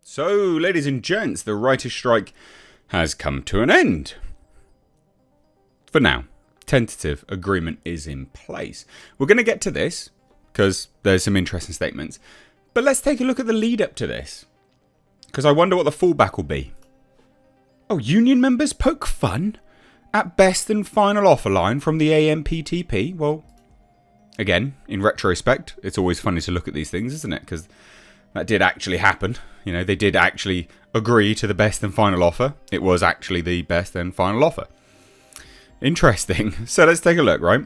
So, ladies and gents, the writers' strike has come to an end. For now, tentative agreement is in place. We're going to get to this, because there's some interesting statements. But let's take a look at the lead up to this. Because I wonder what the fallback will be. Oh, union members poke fun at best and final offer line from the AMPTP? Well, again, in retrospect, it's always funny to look at these things, isn't it? Because that did actually happen. You know, they did actually agree to the best and final offer. It was actually the best and final offer. Interesting. So let's take a look, right?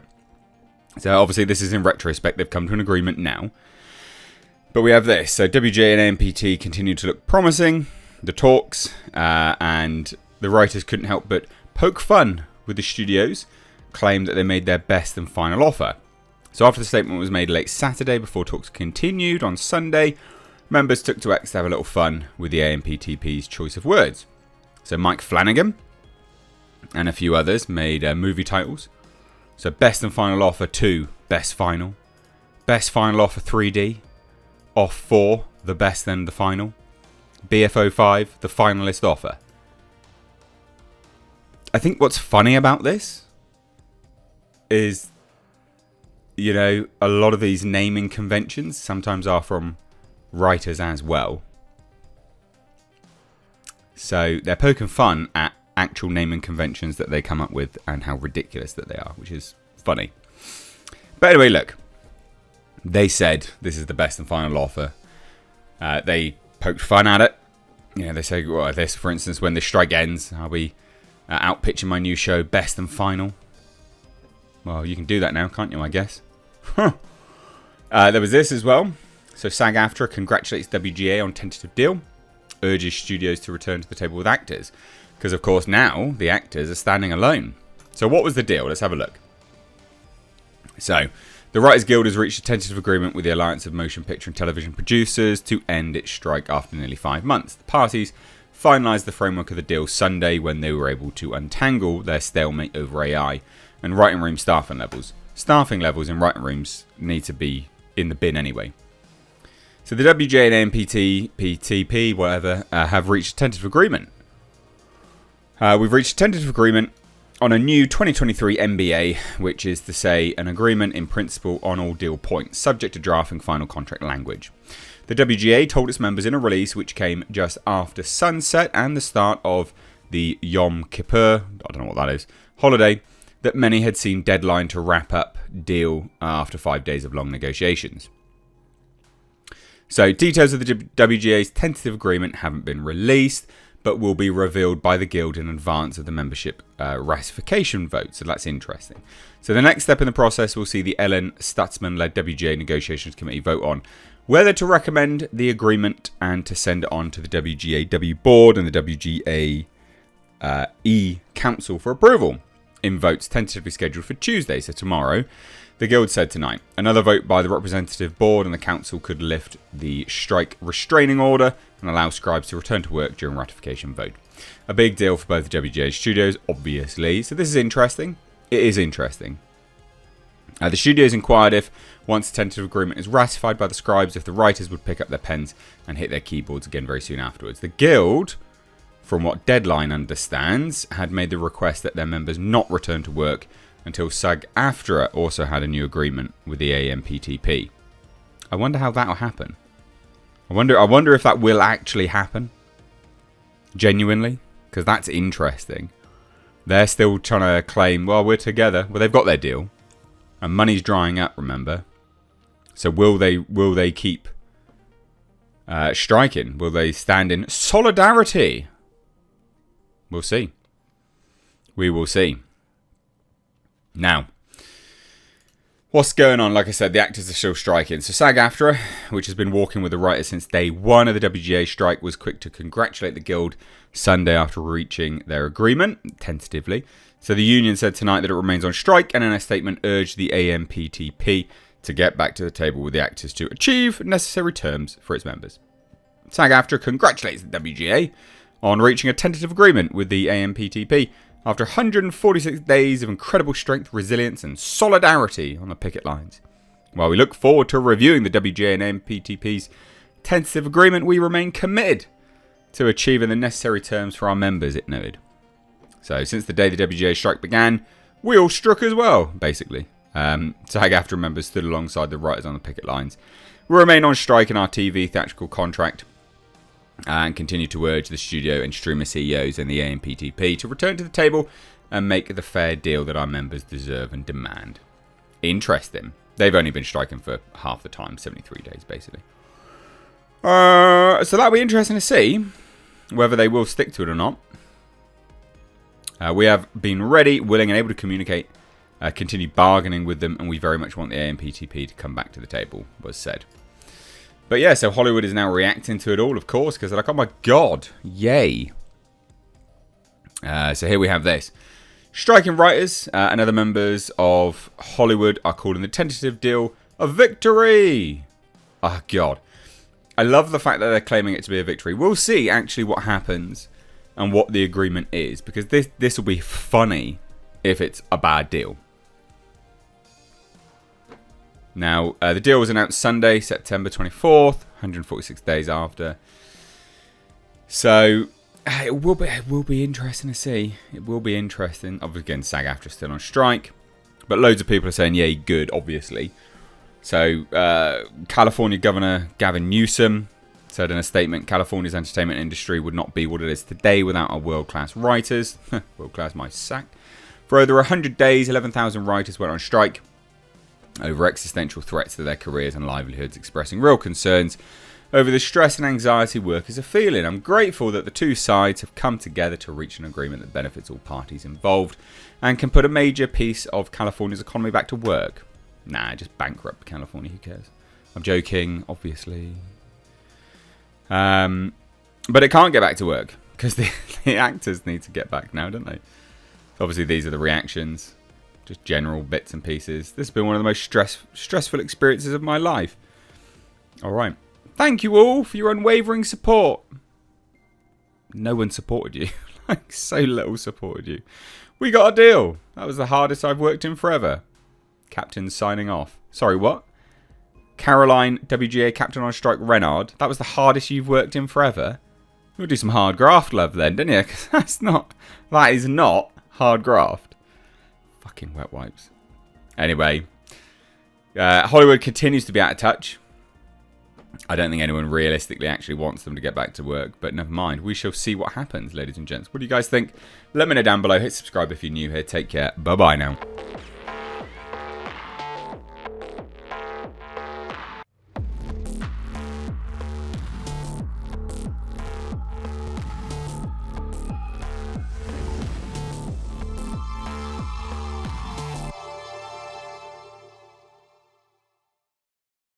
So obviously this is in retrospect. They've come to an agreement now. But we have this. So WGA and AMPT continue to look promising. The talks and the writers couldn't help but poke fun with the studios, claimed that they made their best and final offer. So after the statement was made late Saturday before talks continued on Sunday, members took to X to have a little fun with the AMPTP's choice of words. So Mike Flanagan and a few others made movie titles. So Best and Final Offer 2, Best Final. Best Final Offer 3D. Off 4, The Best and the Final. BFO 5, The Finalist Offer. I think what's funny about this is, you know, a lot of these naming conventions sometimes are from writers as well. So they're poking fun at actual naming conventions that they come up with and how ridiculous that they are, which is funny. But anyway, look. They said this is the best and final offer. They poked fun at it. You know, they say, well, this, for instance, when the strike ends, I'll be out pitching my new show, Best and Final. Well, you can do that now, can't you, I guess? There was this as well. So SAG-AFTRA congratulates WGA on tentative deal, urges studios to return to the table with actors. Because, of course, now the actors are standing alone. So what was the deal? Let's have a look. So, the Writers Guild has reached a tentative agreement with the Alliance of Motion Picture and Television Producers to end its strike after nearly 5 months. The parties finalised the framework of the deal Sunday when they were able to untangle their stalemate over AI and writing room staffing levels. Staffing levels in writing rooms need to be in the bin anyway. So the WGA and AMPT, PTP, whatever, have reached a tentative agreement. We've reached a tentative agreement on a new 2023 MBA, which is to say an agreement in principle on all deal points, subject to drafting final contract language. The WGA told its members in a release which came just after sunset and the start of the Yom Kippur, I don't know what that is, holiday, that many had seen deadline to wrap up deal after 5 days of long negotiations. So details of the WGA's tentative agreement haven't been released, but will be revealed by the Guild in advance of the membership ratification vote. So that's interesting. So the next step in the process will see the Ellen Stutzman-led WGA Negotiations Committee vote on whether to recommend the agreement and to send it on to the WGAW Board and the WGA Council for approval, in votes tentatively scheduled for Tuesday, so tomorrow. The Guild said tonight. Another vote by the Representative Board and the Council could lift the strike restraining order and allow scribes to return to work during ratification vote. A big deal for both the WGA studios, obviously. So this is interesting. It is interesting. The studios inquired if, once the tentative agreement is ratified by the scribes, if the writers would pick up their pens and hit their keyboards again very soon afterwards. The Guild, from what Deadline understands, had made the request that their members not return to work until SAG-AFTRA also had a new agreement with the AMPTP. I wonder how that'll happen. I wonder if that will actually happen. Genuinely. Because that's interesting. They're still trying to claim, well, we're together. Well, they've got their deal. And money's drying up, remember. So will they keep striking? Will they stand in solidarity? We'll see. We will see. Now, what's going on? Like I said, the actors are still striking. So SAG-AFTRA, which has been walking with the writers since day one of the WGA strike, was quick to congratulate the Guild Sunday after reaching their agreement, tentatively. So the union said tonight that it remains on strike and in a statement urged the AMPTP to get back to the table with the actors to achieve necessary terms for its members. SAG-AFTRA congratulates the WGA on reaching a tentative agreement with the AMPTP after 146 days of incredible strength, resilience and solidarity on the picket lines. While we look forward to reviewing the WGA and AMPTP's tentative agreement, we remain committed to achieving the necessary terms for our members, it noted. So, since the day the WGA strike began, we all struck as well, basically. SAG-AFTRA members stood alongside the writers on the picket lines. We remain on strike in our TV theatrical contract and continue to urge the studio and streamer CEOs and the AMPTP to return to the table and make the fair deal that our members deserve and demand. Interesting. They've only been striking for half the time, 73 days, basically. So that'll be interesting to see whether they will stick to it or not. We have been ready, willing, and able to communicate, continue bargaining with them, and we very much want the AMPTP to come back to the table, was said. But yeah, so Hollywood is now reacting to it all, of course, because they're like, oh my god, yay. So here we have this. Striking writers and other members of Hollywood are calling the tentative deal a victory. Oh god. I love the fact that they're claiming it to be a victory. We'll see actually what happens and what the agreement is, because this will be funny if it's a bad deal. Now, the deal was announced Sunday, September 24th, 146 days after. So, it will be interesting to see. It will be interesting. Obviously, again, SAG-AFTRA still on strike. But loads of people are saying, yay, good, obviously. So, California Governor Gavin Newsom said in a statement, California's entertainment industry would not be what it is today without our world-class writers. World-class my sack. For over 100 days, 11,000 writers went on strike over existential threats to their careers and livelihoods, expressing real concerns over the stress and anxiety workers are feeling. I'm grateful that the two sides have come together to reach an agreement that benefits all parties involved and can put a major piece of California's economy back to work. Nah, just bankrupt California, who cares? I'm joking, obviously. But it can't get back to work because the actors need to get back now, don't they? Obviously, these are the reactions. Just general bits and pieces. This has been one of the most stressful experiences of my life. All right. Thank you all for your unwavering support. No one supported you. Like, so little supported you. We got a deal. That was the hardest I've worked in forever. Captain signing off. Sorry, what? Caroline, WGA Captain on Strike Renard. That was the hardest you've worked in forever? You'll do some hard graft love then, didn't you? Because that is not hard graft. Fucking wet wipes. Anyway, Hollywood continues to be out of touch. I don't think anyone realistically actually wants them to get back to work, but never mind. We shall see what happens, ladies and gents. What do you guys think? Let me know down below. Hit subscribe if you're new here. Take care. Bye-bye now.